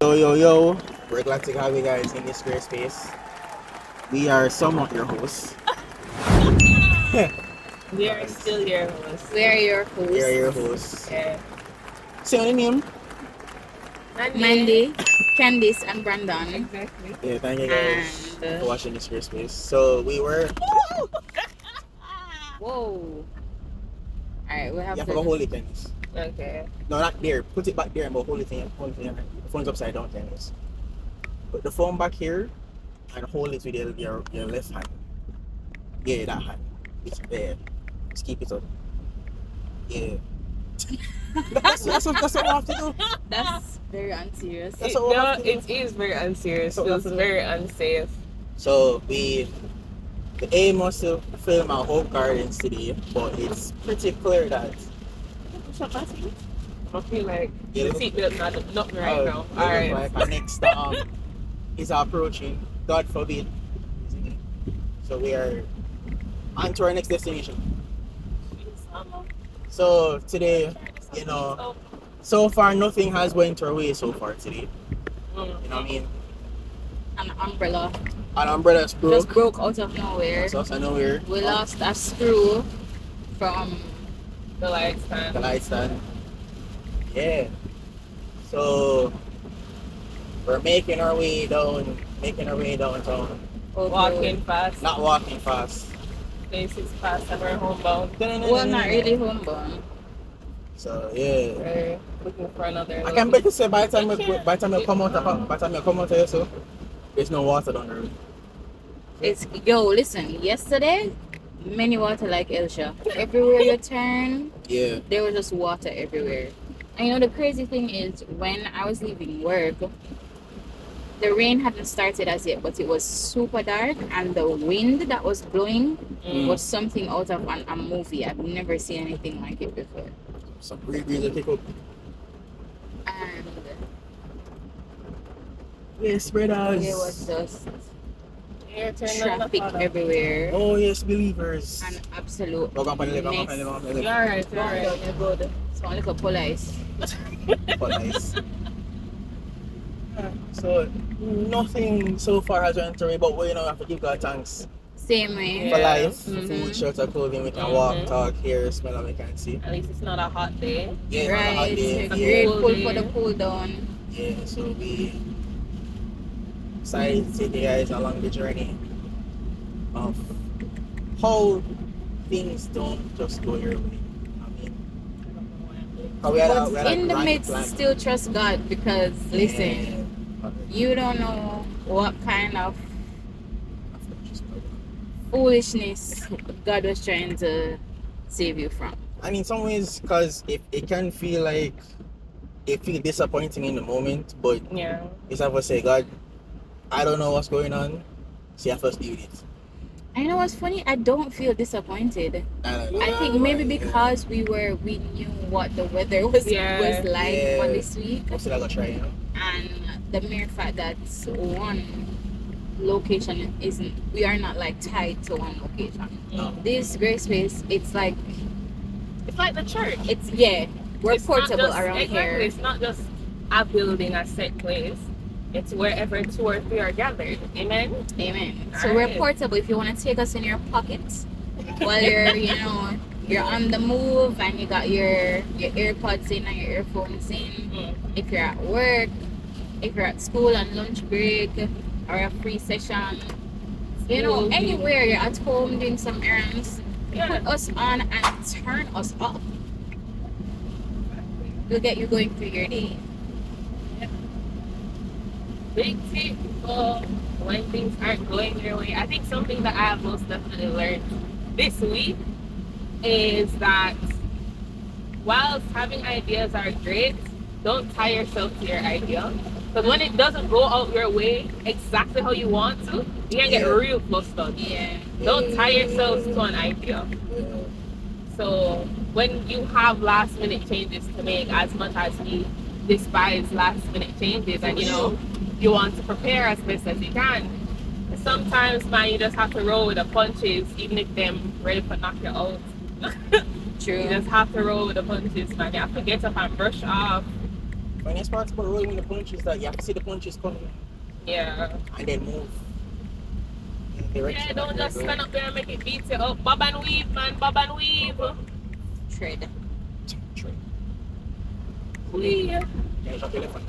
Yo. We're glad to have you guys in this great space. We are somewhat your hosts. We are still your hosts. We are your hosts. We are your hosts. Yeah. Say your name. Mandy, Candace, and Brandon. Exactly. Yeah, thank you guys for watching this great space. So we were. Whoa. Alright, we have You have to to hold it, Candace. Okay. No, not there. Put it back there and hold it in. The phone's upside down, Candace. Put the phone back here and hold it with your left hand. Yeah, that hand. It's there. Just keep it up. Yeah. that's what we have to do. That's very unserious. That's what we have to do. It is very unserious. That's what we have It's to do. very unsafe. So the aim was to film our whole gardens today, but it's pretty clear that I feel like Yeah, the look- seatbelt's not right now. it Alright. look like our next storm is approaching. God forbid. So we are on to our next destination. So today, you know, so far nothing has went our way so far today. You know what I mean? An umbrella An umbrella's broke. just broke out of nowhere. That's also nowhere. We lost a screw from The light stand. The light stand. Yeah. So we're making our way downtown. Walking fast. Not walking fast. Places fast and we're homebound. Well, not really homebound. So yeah. We're looking for another. I can better say by the time you come out of here, so there's no water down the road. Listen, yesterday, many water like Elsha. Everywhere you turn, Yeah. there was just water everywhere. And you know, the crazy thing is, when I was leaving work, the rain hadn't started as yet, but it was super dark, and the wind that was blowing was something out of a movie. I've never seen anything like it before. Some breeze will pick up. And Yes, brothers. there was just Here, turn traffic on the everywhere. Oh yes, believers. An absolute Go on, mess. You're alright. You're good. So like a police. Nice. So nothing so far has went away, but we have to give God thanks Same way. for Yeah. life, Mhm. food, shelter, clothing. We can walk, talk, hear, smell, and we can see. At least it's not a hot day. Yeah, it's not a hot Right. day. We're Yeah, grateful for the cool down. yeah. So we decided to take you guys along the journey of how things don't just go your way. I mean, how we had a But in the grand midst, plan. still trust God, because listen, you don't know what kind of foolishness God was trying to save you from. I mean, some ways, because it can feel like it feel disappointing in the moment, but Yeah. it's have to say, God, I don't know what's going on, so you have to deal with it. And you know what's funny? I don't feel disappointed. And I think maybe because we knew what the weather was like Yeah. for this week, I'm still gonna try, and the mere fact that one location we are not like tied to one location. No. This great space, it's like the church. we're It's not portable just- around exactly, here. It's not just a building, a set place. It's wherever two or three are gathered. Amen. Amen. So we're Alright. portable. If you want to take us in your pockets while you're on the move and you got your AirPods in and your earphones in. If you're at work, if you're at school on lunch break or a free session, anywhere you're at home doing some errands, put us on and turn us up. We'll get you going through your day. Big tip for when things aren't going your way. I think something that I have most definitely learned this week is that whilst having ideas are great, don't tie yourself to your idea. Because when it doesn't go out your way exactly how you want to, you can get real flustered. Yeah. Don't tie yourselves to an idea. So when you have last minute changes to make, as much as we despise last minute changes, and you want to prepare as best as you can, sometimes, man, you just have to roll with the punches, even if them ready for knock you out. True. You just have to roll with the punches, man. You have to get up and brush off. Funniest part about rolling with the punches is that you have to see the punches coming Yeah. and then move. In the Yeah, direction don't that just you're stand going. up there and make it beat you up. Bob and weave, man. Bob and weave. Tread. True. Wee. Yeah, drop your left hand.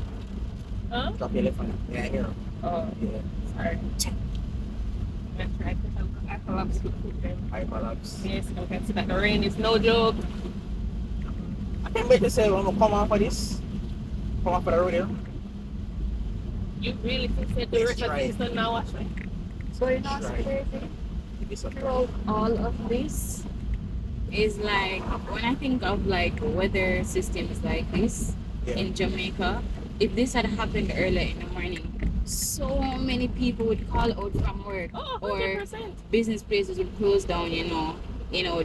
Huh? Drop your left hand. Yeah, here. Oh, Yeah. sorry. I'm gonna try to help. I collapse with them. High collapse. Yes, you can see that the rain is no joke. I can't wait to say when we come off of this. Come off of the road here. You really think that the Let's rest of try it. Kingston now watch me? So you know what's Right. crazy? Give it some Throughout all of this is like when I think of like weather systems like this Yeah. in Jamaica, if this had happened earlier in the morning, so many people would call out from work Oh, or 100%. business places would close down,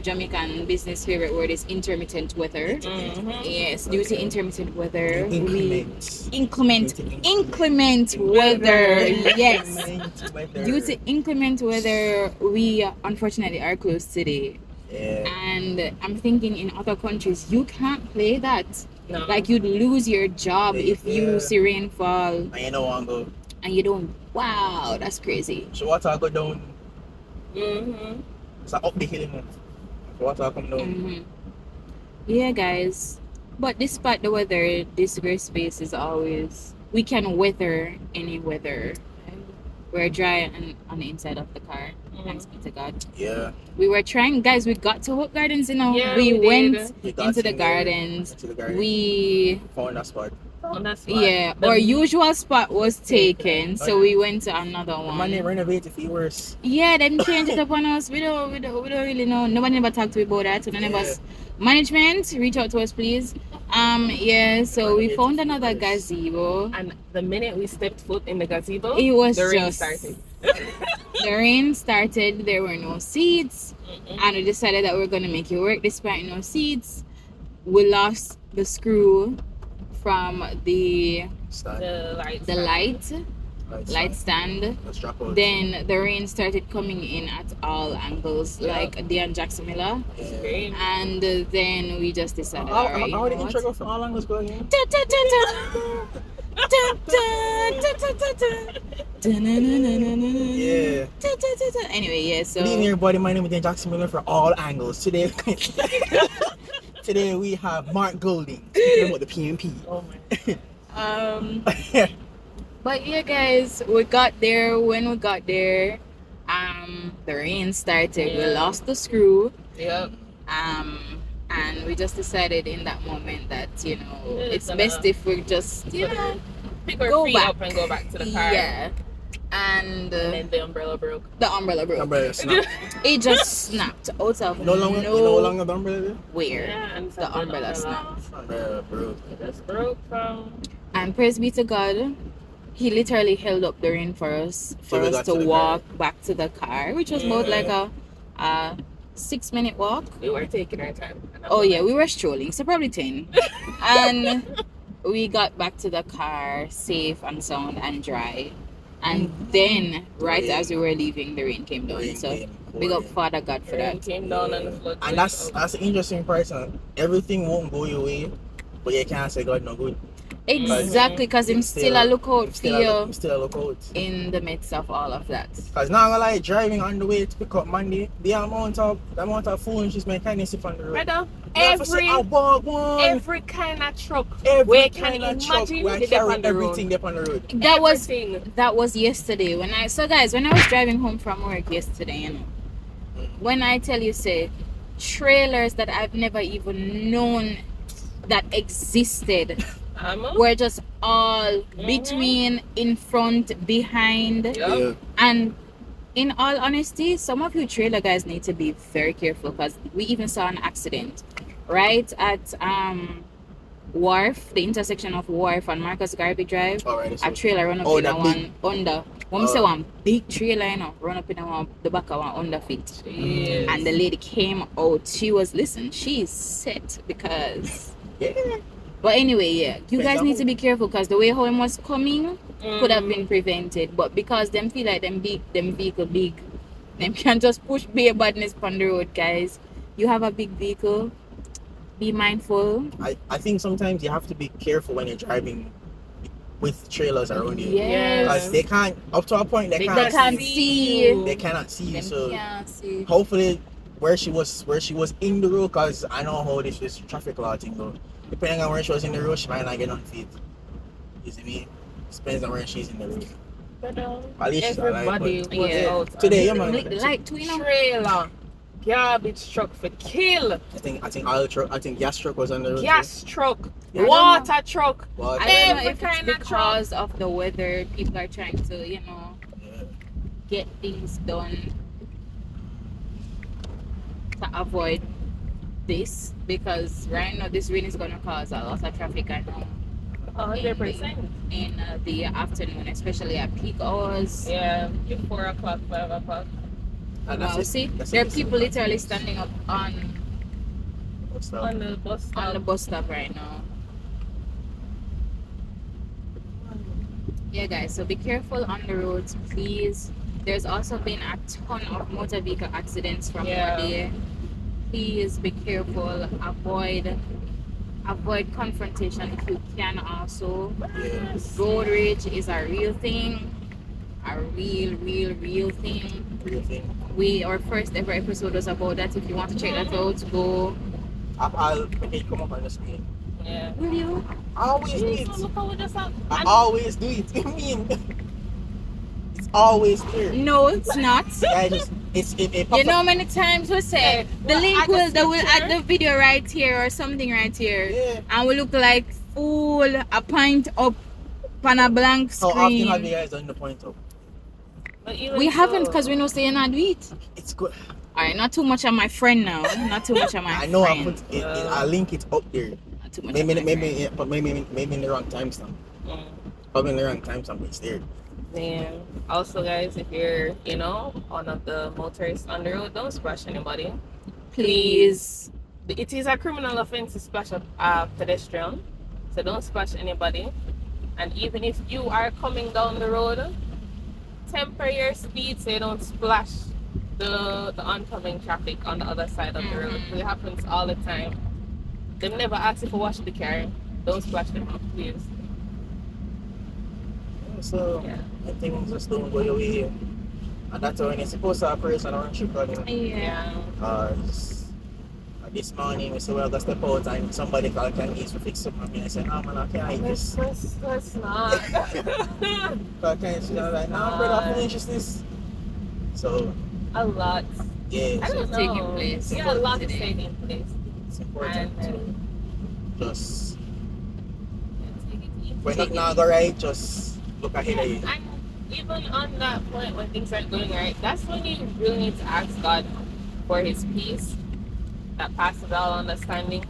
Jamaican business favorite word is intermittent weather. Mm-hmm. Yes, due to Okay. intermittent weather, Increment. inclement weather. Yes. Inclement weather. Due to inclement weather, we unfortunately are closed today. Yeah. And I'm thinking in other countries, you can't play that. No. Like you'd lose your job if you Yeah. see rainfall And you know one go. and you don't. Wow, that's crazy. So water go down. Mm-hmm. It's like up the hill, you know. So water come down. Hmm. Yeah, guys. But despite the weather, this great space is always. We can weather any weather. We're dry on the inside of the car. Thanks be to God. Yeah. We were trying, guys. We got to Hope Gardens, Yeah, we we went did. We got into the in there, gardens. into the garden. We Found that spot. Oh, that's fine. Yeah, The- our usual spot was taken, so Oh, we went to another The man they one. renovate it feel worse. Yeah, them changed it up on us. We don't really know. Nobody never talked to me about that. So none of Yeah. us. Management, reach out to us, please. Yeah. So we Renovate found it another first. gazebo. And the minute we stepped foot in the gazebo, It was the rain just started. the rain started. There were no seats, and we decided that we are gonna make it work despite no seats. We lost the screw from the Stand. The light. light stand. Let's drop out. Then the rain started coming in at all angles, Yeah. like Dion Jackson Miller. Yeah. Rain. And then we just decided, How alright, the intro go from how long was going in? Yeah. Anyway, yeah, so Good evening, everybody. My name is Dan Jackson Miller for all angles. Today, today we have Mark Golding speaking about the PMP. Oh my. but yeah, guys, we got there. When we got there, the rain started. We Yeah. lost the screw. Yep. And we just decided in that moment that it's gonna- best if we just Pick our Go feet back. up and go back to the car. yeah. And And then the umbrella broke. the umbrella broke. Umbrella snap. It just snapped out of No longer, you know how long the umbrella is? nowhere. Yeah, and The umbrella snapped. Umbrella, bro. It just broke from. And praise be to God, He literally held up the rain for us Till we got to to the walk back to the car, which was about Yeah. like a 6-minute walk. We were taking our time. Oh yeah, we were strolling, so probably 10. And we got back to the car safe and sound and dry. And then, right Rain. as we were leaving, the rain came down. Rain So came big up pouring. Father God for Rain that. came down and the flood. And that's the interesting part. Son. Everything won't go your way, but you can't say God no good. Exactly, because him still a lookout for you Still a lookout. in the midst of all of that. Cause now I'm gonna like driving on the way to pick up Mandy. The amount of phones she's making kind of sip on the road. Brother, You have to say, I walk one. every kind of truck Every where kind can of truck imagine where they carry on the road. everything up on the road. That was yesterday when I was driving home from work yesterday, when I tell you, say, trailers that I've never even known that existed were just all between, in front, behind. Yeah. And in all honesty, some of you trailer guys need to be very careful, because we even saw an accident right at Wharf, the intersection of Wharf and Marcus Garvey Drive. Alright, A trailer run up in a one under. When we say one big trailer, run up in the back of one under feet. Yes. And the lady came out. She's set because. yeah. But anyway, yeah, you guys need to be careful, because the way home was coming could have been prevented. But because them feel like them vehicle big, them can just push bare badness on the road, guys. You have a big vehicle, be mindful. I think sometimes you have to be careful when you're driving with trailers around you. Yes. Because they can't, up to a point, they They can't can't see. see. They cannot see you. Them So can't see. hopefully, where she was in the road, because I know how this traffic law thing go. Depending on where she was in the road, she might not get on feet. You see me? Depends on where she's in the road. But At least she's alive, everybody but- was Yeah. out. Today, yeah, on man. the Like to, you know. trailer, garbage truck for kill, I think oil truck, I think gas truck was on the road. gas truck, I don't water truck. Water. I don't know Every if kind it's of truck. because of the weather, people are trying to, you know, Yeah. get things done to avoid this, because right now this rain is gonna cause a lot of traffic, I know, 100%. in the afternoon, especially at peak hours. Yeah, 4 o'clock, 5 o'clock. And Wow, that's it. see, That's there are it. people literally standing up on What's that? On the bus stop. the bus stop right now. Yeah, guys, so be careful on the roads, please. There's also been a ton of motor vehicle accidents from Monday. Please be careful. Avoid confrontation if you can. Also, Yeah. road rage is a real thing, a real thing. Real thing. Our first ever episode was about that. If you want to check that out, go. I'll make it come up on the screen. Yeah. Will you? I always do it. Look how we just have. I always do it. I mean, it's always there. No, it's not. I just it You pops know, up. many times we say Yeah, the well, link add the will add picture. the video right here or something right here, Yeah. and we look like fool a point up on a blank How often have you screen. guys done the point up? But even We haven't, so- because we know say you not do it. It's good. Alright, not too much of my friend now. Not too much of my I know I friend. put it, I link it up there. Not too much Maybe of my friend. yeah, but maybe in the wrong timestamp. Mm. Probably in the wrong timestamp. It's there. Yeah. Also, guys, if you're, one of the motorists on the road, don't splash anybody. Please. It is a criminal offense to splash a pedestrian, so don't splash anybody. And even if you are coming down the road, temper your speed so you don't splash the oncoming traffic on the other side of the road. It happens all the time. They never ask you for wash the car. Don't splash them up, please. So Yeah. I think just don't go your way. And that's when you're supposed to have a person around you running. Yeah. This morning we said well got step out and somebody called Candace to fix something. I said, no man, I can't eat this. Let's not. Called Candace, she was like, no brother, I finish this. So A lot. yeah, I so don't know. taking place. Yeah, a lot is Today. taking place. it's important And, to just Take it easy. when it not go right, just look ahead of you. And even on that point, when things aren't going right, that's when you really need to ask God for His peace that passes all understanding.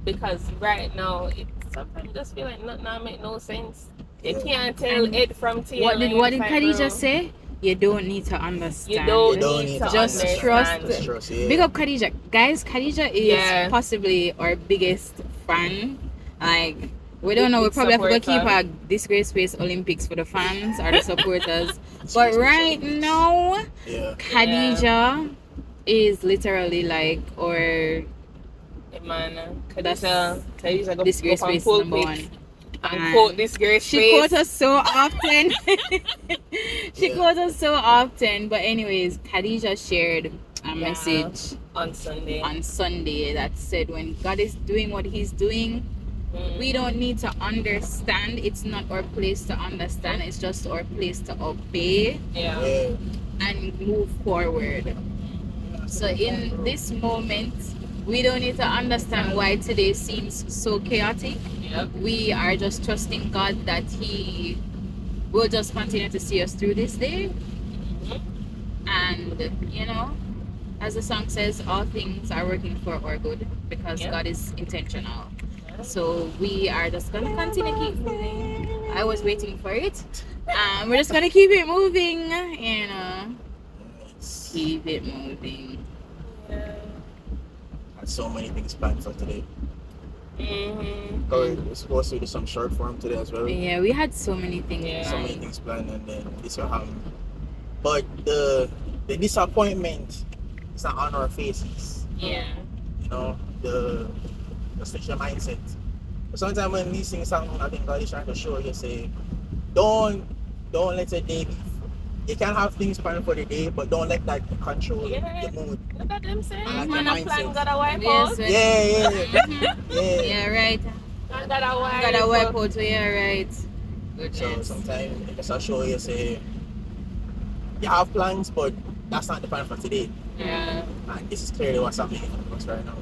Because right now, it sometimes just feel like nothing not make no sense. You Yeah. can't tell And it from tail. What did Like, Khadija bro, say? You don't need to understand. You don't, You don't need need to to Just understand. trust Just trust, yeah. Big up Khadija. Guys, Khadija is Yeah. possibly our biggest fan. Like, we don't know, we Big probably have to go keep supporter. a Disgrace Space Olympics for the fans or the supporters. But right now, Yeah. Khadija is literally like our Man, That's Khadija go Disgrace up on Space pulpit number one. and And quote Disgrace She Space. quotes us so often. She Yeah. quotes us so often. But anyways, Khadija shared a message on Sunday. on Sunday that said when God is doing what He's doing, Mm. we don't need to understand. It's not our place to understand. It's just our place to obey Yeah. Yeah. and move forward. So in this moment, we don't need to understand why today seems so chaotic. Yep. We are just trusting God that He will just continue to see us through this day. And as the song says, all things are working for our good because Yeah. God is intentional. So we are just gonna continue to keep moving. I was waiting for it. We're just gonna keep it moving, It's- keep it moving. Had so many things planned for today. Mm-hmm. We're supposed to do some short form today as well. Yeah, we had so many things. Yeah. So many things planned, and then this will happen. But the disappointment is not on our faces. Yeah. You know, the just switch your mindset. But sometimes when these things happen, I think God is trying to show you, say, don't let your day be. You can have things planned for the day, but don't let that control your mood. Look at them saying, Like man, your a plan mindset. gotta wipe Yes, out. Yeah. Yeah, right. Man gotta wipe Gotta wipe out. out, so yeah, right. So Goodness. sometimes it just show you, say, you have plans, but that's not the plan for today. Yeah. And this is clearly what's happening in us right now.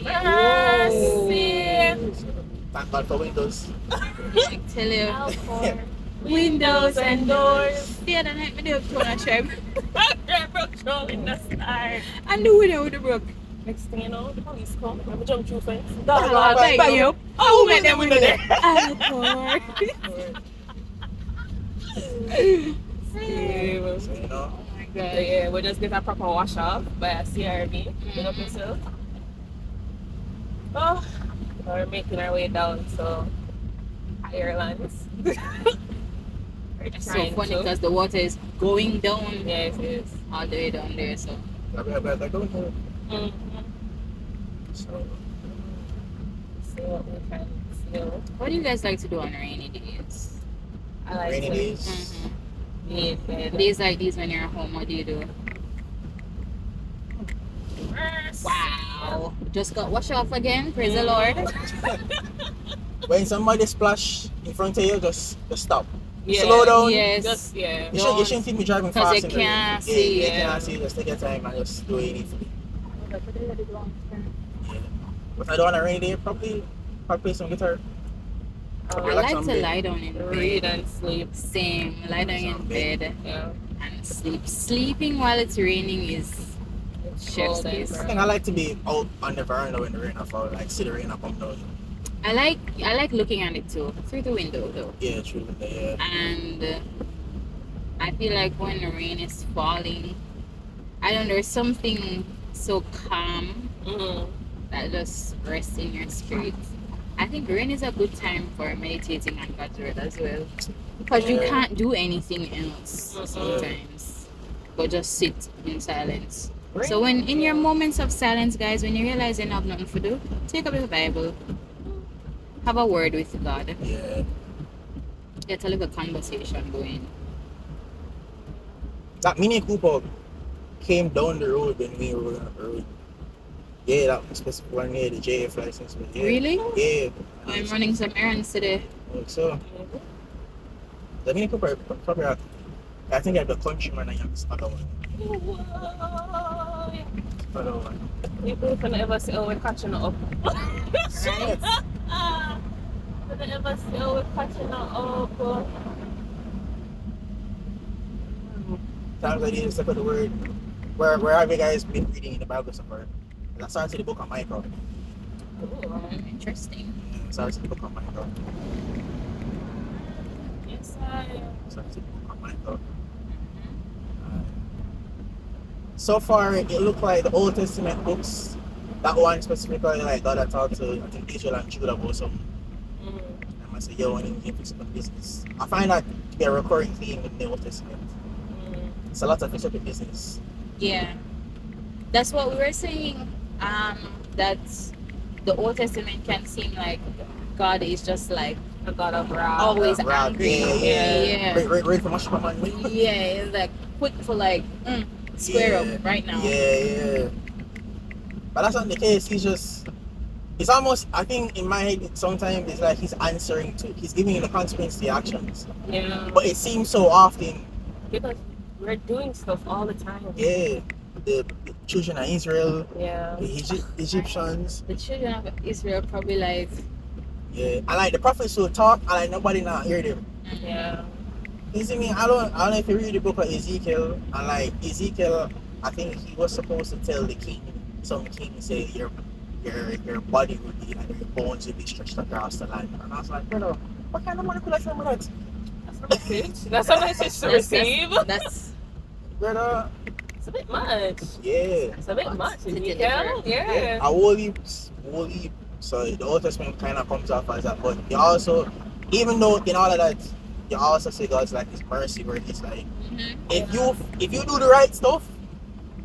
Mercy. So, thank God for Windows. I tell you. Out for windows and doors. The other night, I did a tone of tribe. I broke through in the start. I knew it would have broke. Next thing you know, the police come. I jump through fence. Dog, Dog, bang you. Oh, met them window there. Alcohol. So, you know, Oh my So god. yeah, we'll just get a proper wash off by a CRB. Get up yourself. Oh, we're making our way down to higher lands. It's so funny because the water is going down. Yes, it is. All the way down there, so. I don't know. Mm-hmm. So, See what we can feel. What do you guys like to do on rainy days? I like rainy to days. be in bed. Days like these when you're at home, what do you do? Wow. Just got washed off again. Praise the Lord. When somebody splash in front of you, just stop. Yeah. Slow down. Yes. Just, yeah. You shouldn't be driving 'Cause fast. you in the rain. can't Yeah, see, you yeah. can't see. Just take your time and just do what you need to do. Yeah. But I don't want a rainy day, probably play some guitar. I Relax like on to bed. lie down in Read bed. and sleep. Same. Lie down in bed Yeah. and sleep. Sleeping while it's raining is chef's Cold and kiss. I think I like to be out on the veranda when the rain falls, like see the rain come down. I like looking at it too through the window though, Yeah, true. Yeah. and I feel like when the rain is falling, I don't know, there's something so calm Mm-hmm. that just rests in your spirit. I think rain is a good time for meditating on God's word as well, because you Yeah. can't do anything else Mhm. sometimes, but just sit in silence. So when in your moments of silence, guys, when you realize you have nothing to do, take up the Bible, have a word with God, Yeah. get a little conversation going. That Mini Cooper came down the road when we were on the road. Yeah, that specific one here, the JF license. But yeah. Really? Yeah. I'm running some errands today. So, the Mini Cooper probably, I think I have the Countryman and this other one. Whoa. Other one. People can ever say, oh, we're catching up. Right. Can ever say, oh, we're catching up? Times I didn't step of the word. Where have you guys been reading in the Bible so far? I started the book on Michael. Interesting. Yeah, started the book on Michael. Yes, I Started the book on Michael. So far, it looked like the Old Testament books. That one specifically, like God had talked to, I think, Israel and Judah about some. And I said, yo, I need to fix up the business. I find that to be a recurring theme in the Old Testament. It's a lot of fix up the business. Yeah. That's what we were saying. That the Old Testament can seem like God is just like a God of wrath. always Right, angry. yeah. Ready for much money. Yeah, it's like quick for like square up right now. Yeah. But that's not the case. It's almost, I think in my head, sometimes it's like he's answering to, he's giving you the consequence to the actions. Yeah. But it seems so often, Because we're doing stuff all the time. yeah, the children of Israel, Yeah. the Egyptians, The children of Israel probably like yeah. And like the prophets will talk, and like nobody not hear them. Yeah. You see me? I don't know if you read the book of Ezekiel, and like Ezekiel, I think he was supposed to tell the king, some king say your body would be like your bones would be stretched across the land. And I was like, brother, what kind of manipulation was that? That's a message. That's a message to receive. That's Brother, It's a bit much. yeah. It's a bit much. To Ezekiel. deliver. Yeah. A whole heap. So the Old Testament kind of comes off as that, but you also, even though in all of that, you also say God's like His mercy, where it's like, if you do the right stuff,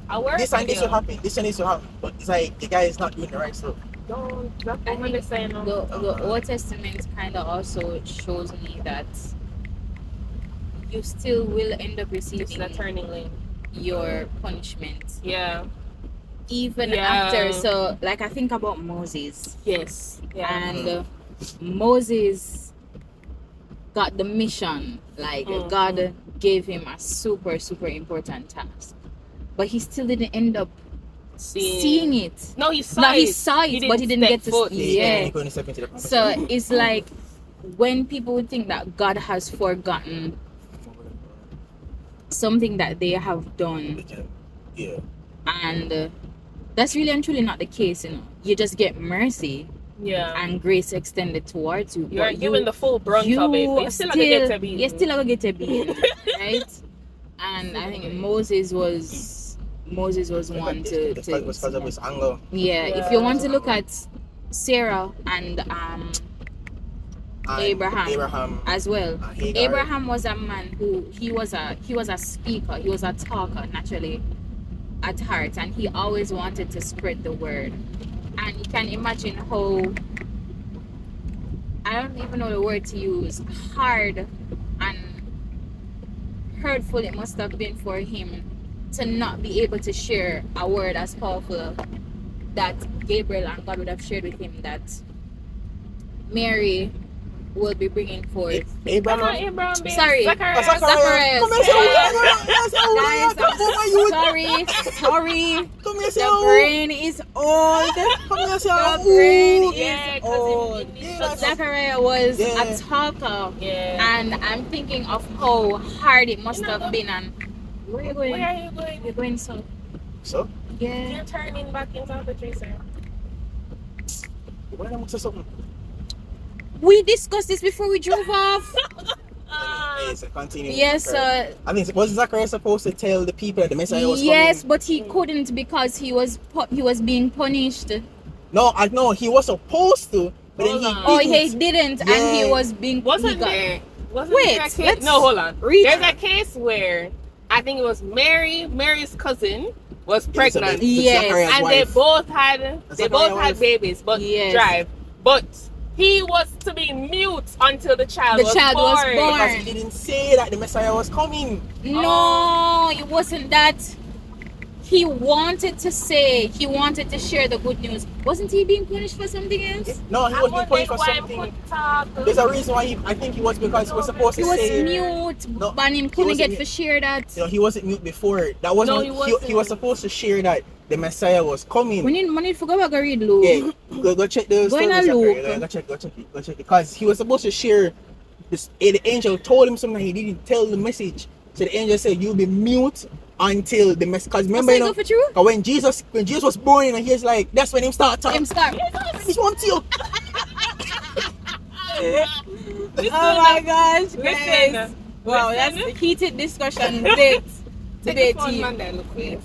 I work this and this will happen, this and this will happen. But it's like the guy is not doing the right stuff. don't. That's I what I'm think saying. the Old Testament kind of also shows me that you still will end up It's receiving the turning lane. your punishment Yeah. even Yeah. after. So, like, I think about Moses, Yes. Yeah. and Moses got the mission. Like, God gave him a super, super important task, but he still didn't end up seeing it. No, he saw No, it. he saw it, but he didn't step get to. foot. Yeah. He couldn't step into the promised So land. it's like when people would think that God has forgotten something that they have done, Yeah. and that's really and truly not the case. You just get mercy Yeah. and grace extended towards you. You're but given the full brunt of it. But you still get to be. you still gonna get to be right. And I think Moses was one to Because of his anger. yeah. If you want to look at Sarah and And Abraham as well. Hagar. Abraham was a man who he was a speaker, he was a talker naturally at heart, and he always wanted to spread the word. And you can imagine how, I don't even know the word to use, hard and hurtful it must have been for him to not be able to share a word as powerful that Gabriel and God would have shared with him, that Mary will be bringing forth. Abraham. Sorry, Zacharias. Zacharias. Come here, Sorry. Come here, The brain is old. The brain is old. Zachariah was a talker, and I'm thinking of how hard it must have been. And where are you going? Where are you going? You're going south. So? Yeah. You're turning back into the tree, sir. Why am I say something? We discussed this before we drove off. So continue. Yes, I think was Zacharias supposed to tell the people that the Messiah was yes, coming? but he couldn't because he was being punished. No, I know he was supposed to, but then he didn't. Oh, he didn't, and he Yeah. was being. Wasn't he got, there? Wasn't Wait, there a case? let's No, hold on. read. There's a case where I think it was Mary's cousin was pregnant. Yes. Zacharias' And wife. they both had wife. babies, but Yes. drive. But he was to be mute until the child The was child was born. born. Because he didn't say that the Messiah was coming. No, it wasn't that. He wanted to say, he wanted to share the good news. Wasn't he being punished for something else? No, he was being punished for something. There's a reason why I think he was, because he was supposed He to was say. mute, No, but him he couldn't wasn't get to share that. You know, he wasn't mute before. That wasn't. No, he he was supposed to share that the Messiah was coming. We need to go back and read Luke. Yeah, go check the Go in story. a Zachariah. loop. Go check it. Because he was supposed to share this. The angel told him something, he didn't tell the message. So the angel said, "You'll be mute until the message." Because remember, you know, for true? 'cause when Jesus was born, and he's like, that's when him start talking. Him start. He wants you. Oh my gosh, Listen. guys. Wow, that's Listen. a heated discussion. Debate. Take the phone, team. man, there, look, please.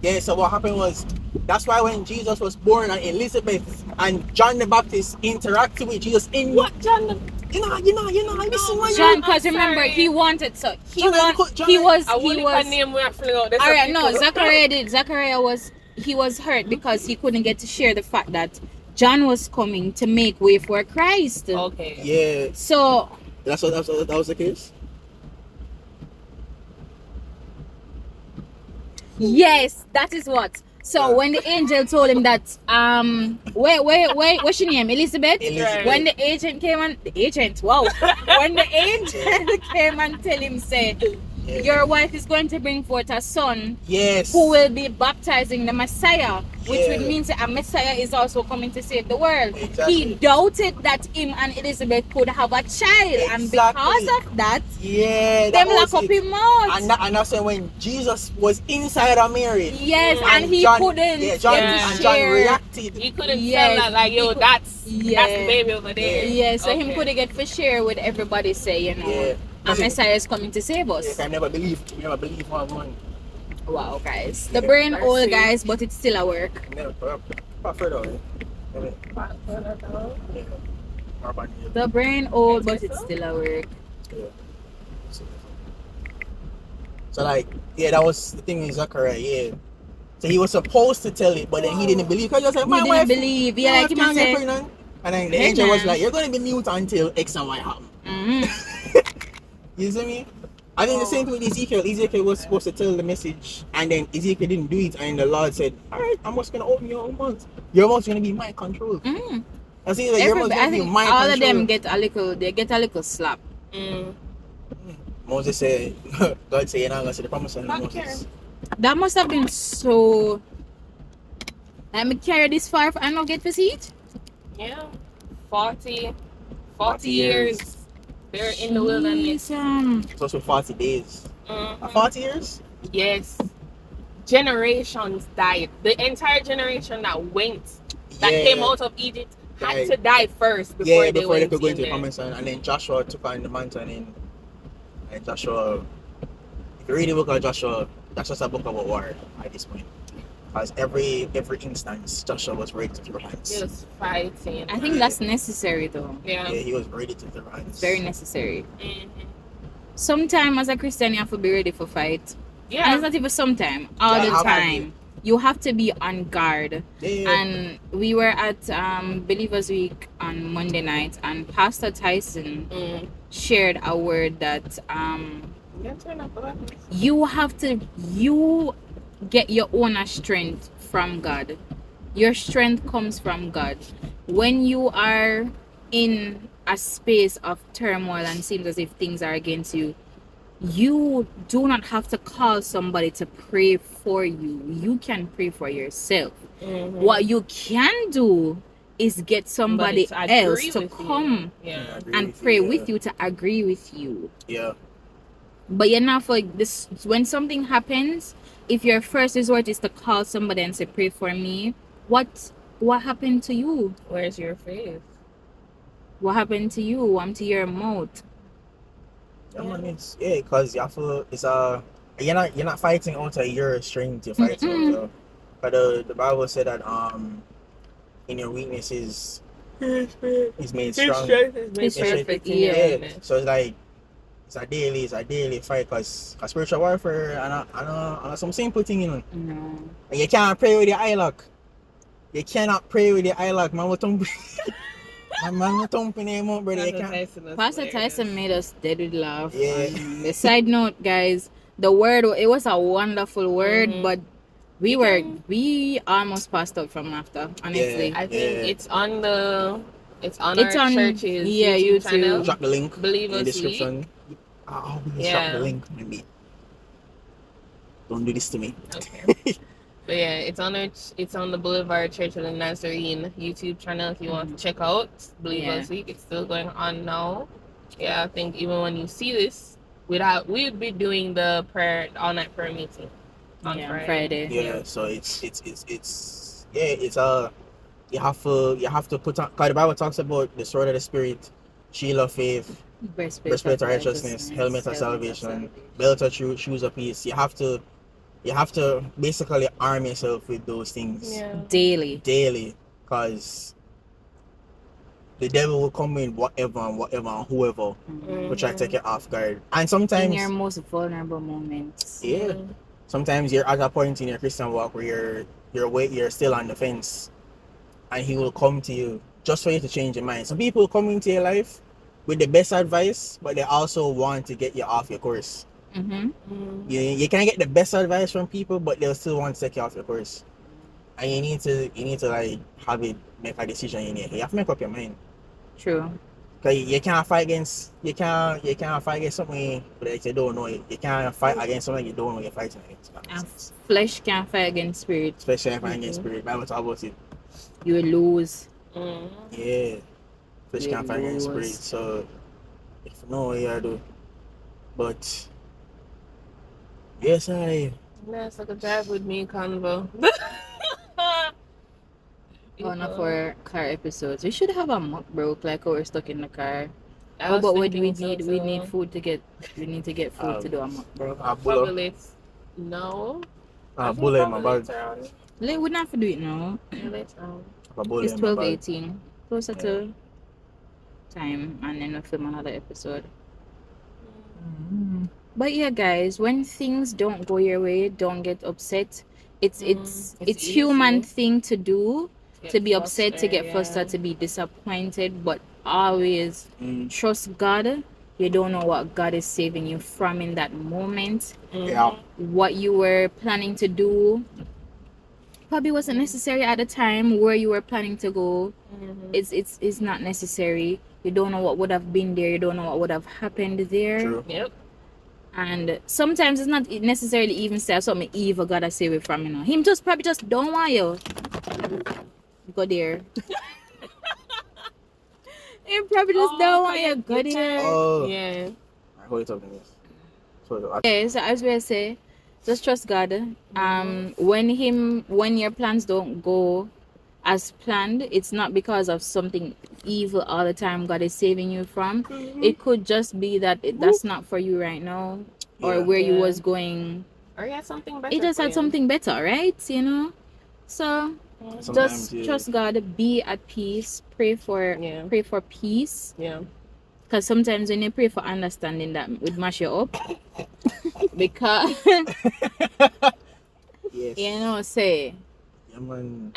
Yeah. So what happened was, that's why when Jesus was born and Elizabeth and John the Baptist interacted with Jesus in What, John? you know, listen, man. John, because I'm remember, sorry. he wanted, so he John, want, John, he was, I he wouldn't was. name we are filling out. There's All some right, no, people- Zachariah did. Zachariah was, he was hurt because he couldn't get to share the fact that John was coming to make way for Christ. Okay. Yeah. So That was the case. yes, that is what. So when the angel told him that, what's your name, Elizabeth? Elizabeth. When the agent came and when the angel came and tell him, say, Yeah. your wife is going to bring forth a son Yes. who will be baptizing the Messiah, which Yeah. would mean that a Messiah is also coming to save the world. Exactly. He doubted that him and Elizabeth could have a child, and Exactly. because of that, Yeah. them That lock was up it. him out. And that's when Jesus was inside of Mary. Yes, Yeah. and he John, couldn't Yeah, John, get Yeah. to and John share. reacted. He couldn't Yes. tell that, like, He yo, could- that's the Yeah. baby over there. Yeah, so him Okay. couldn't get for share with everybody say, you know, Yeah. a Messiah is coming to save Yeah, us. I never believe one. Wow, guys. The Yeah. brain Mercy. old, guys, but it's still a work. Never further away. Yeah. The brain old, but it's still a work. Yeah. So like, yeah, that was the thing with Zachariah, yeah. So he was supposed to tell it, but then he didn't believe because he was like, He my didn't wife, believe. my Yeah, like wife him can't get say. pregnant. And then the angel was Pregnant? like, you're going to be mute until X and Y happen. You see me? I think the same thing with Ezekiel. Ezekiel was supposed to tell the message, and then Ezekiel didn't do it, and the Lord said, all right, I'm just going to open your own mouth. Your mouth's going to be my control. I see that your mouth's going I to be think my all control. of them get a little slap. Moses said, God said, you're not going to see the promise of Moses. That must have been so. Let me carry this far and not get to see it. Yeah. 40 years. They're in the wilderness. It's also 40 days. 40 years? Yes. Generations died. The entire generation that came out of Egypt had to die first before they could go in into the there. promised land. And then Joshua took on the mountain, and Joshua, if you read the book of Joshua, that's just a book about war at this point. Because every instance, Joshua was ready to throw hands. He was fighting. I think that's necessary though. Yeah, he was ready to throw hands. It's very necessary. Sometime as a Christian, you have to be ready for fight. Yeah. And it's not even sometime, all the time. You have to be on guard. Yeah. And we were at Believers Week on Monday night, and Pastor Tyson shared a word that you get your own strength from God. Your strength comes from God. When you are in a space of turmoil and seems as if things are against you, you do not have to call somebody to pray for you. You can pray for yourself. What you can do is get somebody else to come and pray with you, to agree with you. Yeah. But you're not for this. When something happens, if your first resort is to call somebody and say, pray for me, what happened to you? Where's your faith? What happened to you? I'm to your mouth. Because you have to, you're not fighting out of your strength, you're fighting out of, but the Bible said that in your weaknesses is made strong. His perfect. So it's like it's a daily fight, because spiritual warfare and some simple thing, you know. No. And you can't pray with your eye lock. You cannot pray with your eye lock, man. Man, thumping him up, brother. Pastor Tyson made us dead laugh. Yeah. The side note, guys, the word, it was a wonderful word, but we almost passed out from laughter, honestly. I think it's on our church's YouTube channel. Drop the link in the description. Drop the link, Mandy. Don't do this to me. Okay. But yeah, it's on the Boulevard Church of the Nazarene YouTube channel if you want to check out Believers Week. It's still going on now. Yeah, I think even when you see this, we'd be doing the all night prayer meeting on Friday. Yeah, so it's you have to put on, because the Bible talks about the sword of the spirit, shield of faith, breastplate of righteousness, helmet of salvation, belt of truth, shoes of peace. You have to basically arm yourself with those things daily, because the devil will come in whatever and whoever will try to take you off guard. And sometimes in your most vulnerable moments. Sometimes you're at a point in your Christian walk where you're still on the fence, and he will come to you just for you to change your mind. Some people come into your life with the best advice, but they also want to get you off your course. You can get the best advice from people, but they'll still want to take you off your course. And you need to like make a decision in here. You have to make up your mind. True. Cause you can't fight against something that you don't know. You can't fight against something you don't know you're fighting against. Flesh can't fight against spirit. Especially fight against spirit. Bible talk about it. You will lose. Yeah. Flesh can't fight against spirit. So if you know what you gotta do. But yes, That's like a drive with me convo. One of our car episodes. We should have a muck broke, like we're stuck in the car. But we need food to get food to do a muck broke. Probably no. Bullet in my bag. We don't have to do it now. It's 12:18. Closer to time, and then we'll film another episode. But yeah, guys, when things don't go your way, don't get upset. it's It's human easy thing to do, get to be upset, to get frustrated, frustrated, yeah. to be disappointed, but always Mm. trust God. You don't know what God is saving you from in that moment. Yeah. What you were planning to do probably wasn't necessary at the time. Where you were planning to go, it's not necessary. You don't know what would have been there. You don't know what would have happened there. True. Yep. And sometimes it's not necessarily even say something evil gotta save you from, you know. Him just probably just don't want you go there. Him probably just don't want you go there. Oh. Yeah. Alright, hold it up in this. So, Yeah, so as we say, just trust God. When your plans don't go as planned, it's not because of something evil all the time God is saving you from. It could just be that that's not for you right now, or Yeah. where you Yeah. was going. Or he had something better. It just for had you. something better, right? You know. So Sometimes, just yeah. trust God, be at peace, pray for peace. Yeah. Because sometimes when you pray for understanding, that would mash you up. Because Yes. you know, say Yeah, man.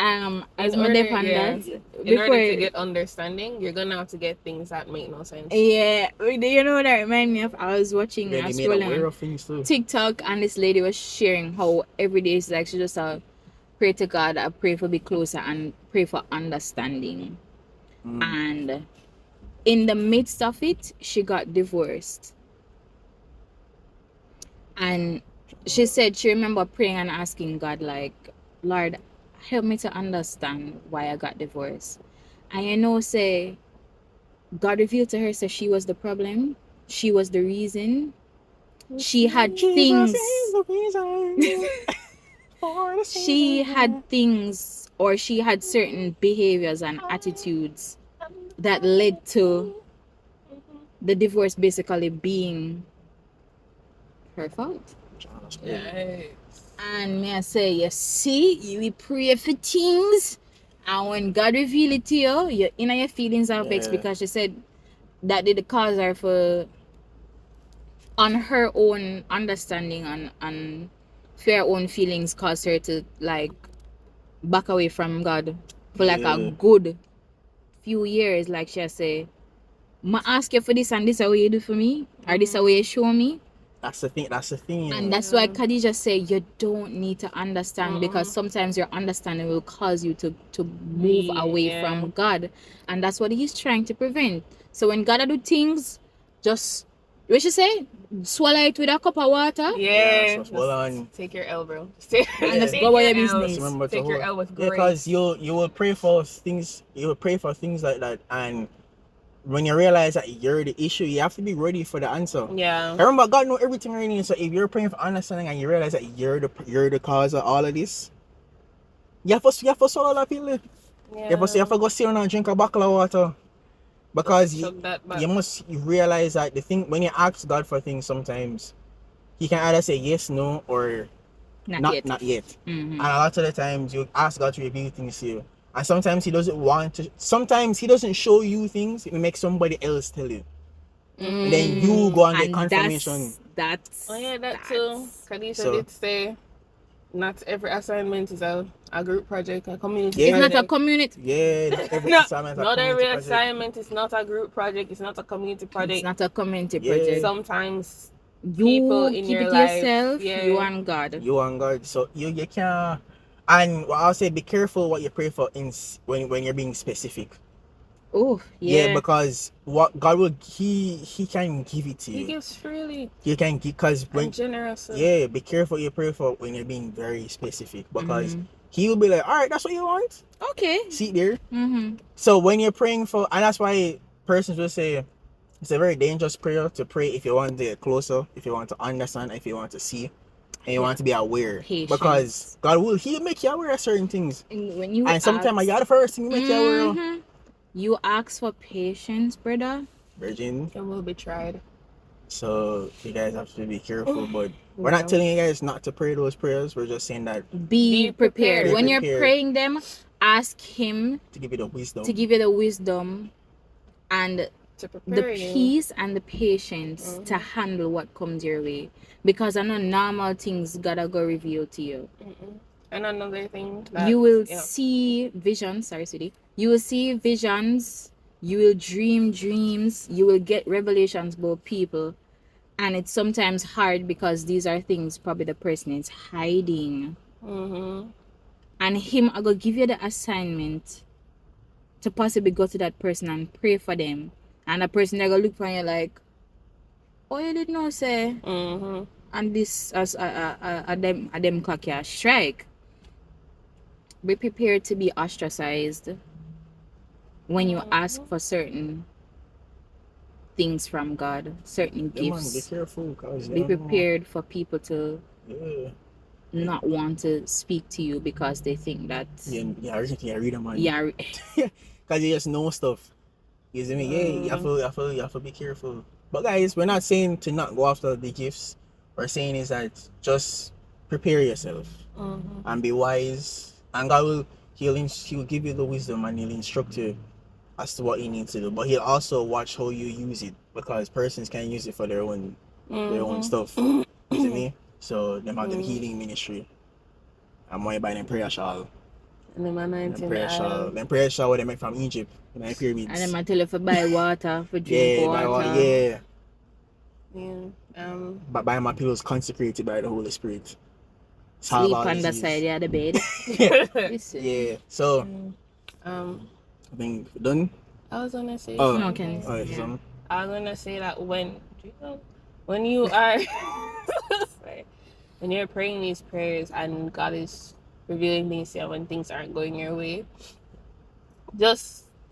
as In my order- defend yeah. that In order to get understanding, you're gonna have to get things that make no sense. yeah, you know what that remind me of? I was watching, Then I they was made aware scrolling of things too. TikTok, and this lady was sharing how every day is like she just pray to God, I pray for be closer and pray for understanding. And in the midst of it, she got divorced. And she said she remember praying and asking God, like, Lord, help me to understand why I got divorced. And you know, say God revealed to her, say she was the problem, she was the reason. She had things. She had things, or she had certain behaviors and attitudes that led to the divorce basically being her fault. Yes. And may I say, you see, you will pray for things, and when God reveal it to you, you're in your feelings are vexed, because she said that did cause her for, on her own understanding and for her own feelings, caused her to like back away from God for like a good few years. Like she say, "Ma ask you for this and this is what you do for me, or this is what you show me." That's the thing. That's the thing. And that's why Khadija say you don't need to understand, because sometimes your understanding will cause you to move away from God, and that's what He's trying to prevent. So when God do things, just what she say, swallow it with a cup of water. Yeah. So swallow and Take your L, bro. Take just go about your L. business. remember Take to your hold. L with Yeah, grace. because you will pray for things. You will pray for things like that, and when you realize that you're the issue, you have to be ready for the answer. Yeah. Remember, God knows everything already. So if you're praying for understanding and you realize that you're the cause of all of this, you have to swallow that pill. Yeah. You have to go sit down and drink a bottle of water. Because Chug that back. you must realize that the thing, when you ask God for things, sometimes He can either say yes, no, or not yet. Mm-hmm. And a lot of the times you ask God to reveal things to you, and sometimes He doesn't want to. Sometimes He doesn't show you things. It makes somebody else tell you, and then you go and get confirmation. That's Oh yeah, that too. Khadija So- did say not every assignment is a group project, a community Yeah. It's project. not a community. Yeah, not every No, assignment. not every assignment is not a group project. It's not a community project. It's not a community Yeah. project. Sometimes You people in keep your it life, yourself. yeah. You and God. You and God. So you can't. And what I'll say, be careful what you pray for when you're being specific. Oh Yeah, because what God will He can give it to He you. gives freely He can give, because when and generously. yeah, be careful what you pray for when you're being very specific, because He will be like, all right, that's what you want. Okay. See there. Mm-hmm. So when you're praying for, and that's why persons will say it's a very dangerous prayer to pray if you want to get closer, if you want to understand, if you want to see, and you want to be aware. Patience. Because God will He'll make you aware of certain things. And when you And sometimes you the first thing He make you aware of. Mhm. You ask for patience, brother. Virgin. It will be tried. So you guys have to be careful, but we're not telling you guys not to pray those prayers. We're just saying that Be prepared. Be When prepared. you're praying them, ask Him to give you the wisdom. to give you the wisdom and To prepare the you. peace and the patience to handle what comes your way. Because I know normal things gotta go reveal to you. And another thing that You will see visions. Sorry, sweetie. You will see visions. You will dream dreams. You will get revelations about people. And it's sometimes hard because these are things probably the person is hiding. Mm-hmm. And him, I go give you the assignment to possibly go to that person and pray for them. And the person they go look for you like, oh, you didn't know, say. Mm-hmm. And this as a them clock ya strike. Be prepared to be ostracized when you ask for certain things from God, certain Yeah, man, be gifts. careful, cause Be prepared for people to yeah. not want to speak to you because they think that Yeah, read them, man. yeah, Cause you just know stuff. You see me? Yeah, you have to be careful. But guys, we're not saying to not go after the gifts. We're saying is that just prepare yourself and be wise. And God will he'll give you the wisdom and he'll instruct you as to what you need to do. But he'll also watch how you use it because persons can use it for their own stuff. You see me? So them have them healing ministry. And more by them prayer shawl. And then my Them prayer shawl what they make from Egypt. And the pyramids. and then I tell you for buy water, for drink Yeah, water. buy water, yeah. Yeah. But buy my pillows consecrated by the Holy Spirit. Sleep on the side of the bed. Listen. Yeah. So I think we're done. I was gonna say No, can Something. I was gonna say that when you are sorry, when you're praying these prayers and God is revealing things to you when things aren't going your way,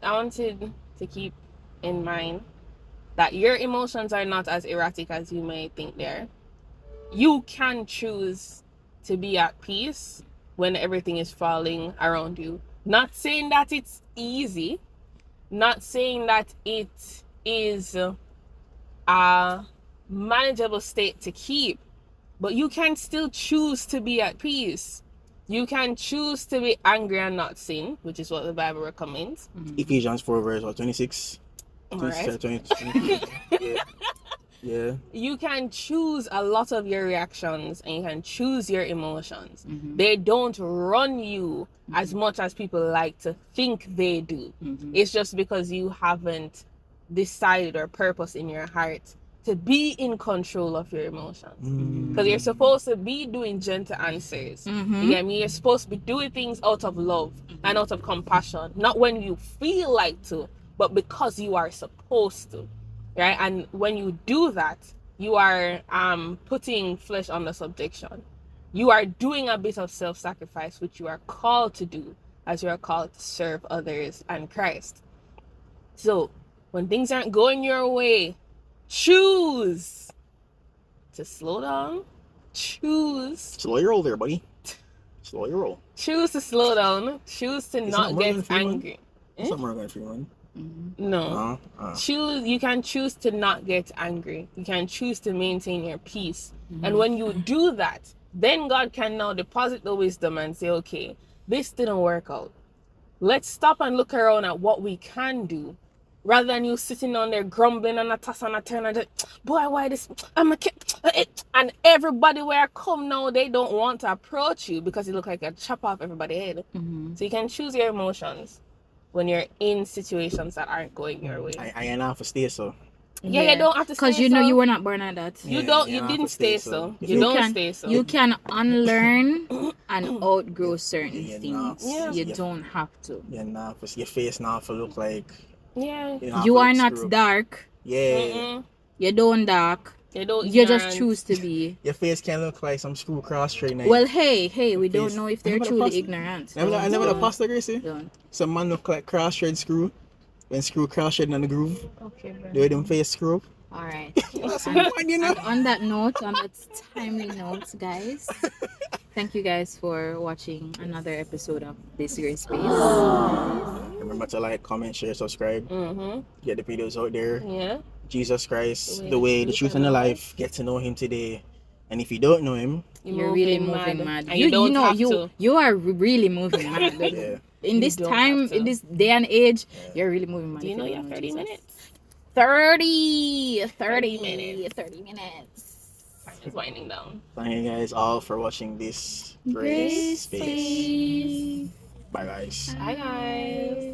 I wanted to keep in mind that your emotions are not as erratic as you may think they are. You can choose to be at peace when everything is falling around you. Not saying that it's easy, not saying that it is a manageable state to keep, but you can still choose to be at peace. You can choose to be angry and not sin, which is what the Bible recommends. Ephesians 4 verse 26. Right. 20. Yeah. You can choose a lot of your reactions and you can choose your emotions. Mm-hmm. They don't run you as much as people like to think they do. Mm-hmm. It's just because you haven't decided or purpose in your heart to be in control of your emotions. Because you're supposed to be doing gentle answers. Mm-hmm. You get me? You're supposed to be doing things out of love and out of compassion. Not when you feel like to, but because you are supposed to. Right? And when you do that, you are putting flesh under subjection. You are doing a bit of self-sacrifice, which you are called to do as you are called to serve others and Christ. So when things aren't going your way, choose to slow down. Slow your roll there, buddy. Slow your roll. Choose to slow down. Choose to not get angry. It's not Morgan Freeman. No. Choose. You can choose to not get angry. You can choose to maintain your peace. And when you do that, then God can now deposit the wisdom and say, okay, this didn't work out. Let's stop and look around at what we can do. Rather than you sitting on there grumbling and a toss and a turn and just, boy, why this? I'm a kid. And everybody where I come now, they don't want to approach you because you look like a chop off everybody's head. So you can choose your emotions when you're in situations that aren't going your way. I ain't have to stay so. Yeah, you don't have to stay because you know you were not born at that. You didn't stay so. You don't stay so. You can unlearn and outgrow certain things. Yeah. You don't have to. Your face now to look like. Yeah. You are not dark. Yeah. You don't dark. You just choose to be. Your face can look like some screw cross trainer. Well, hey, we don't know if they're truly ignorant. I never the pasta, Gracie. Don't. Some man look like cross thread screw. When screw cross thread on the groove. Okay, bro. Do them face screw. All right. And on that note, on that timely note, guys, thank you guys for watching another episode of This Great Space. Remember to like, comment, share, subscribe. Get the videos out there. Yeah. Jesus Christ, the way, the truth, and the life. Get to know him today. And if you don't know him, you're really moving mad. And you are really moving mad. yeah. In this time, in this day and age, you're really moving mad. Do you know you have 30 minutes? 30 minutes. I'm just winding down. Thank you guys all for watching this Grace Grace Space. Bye guys. Bye, guys.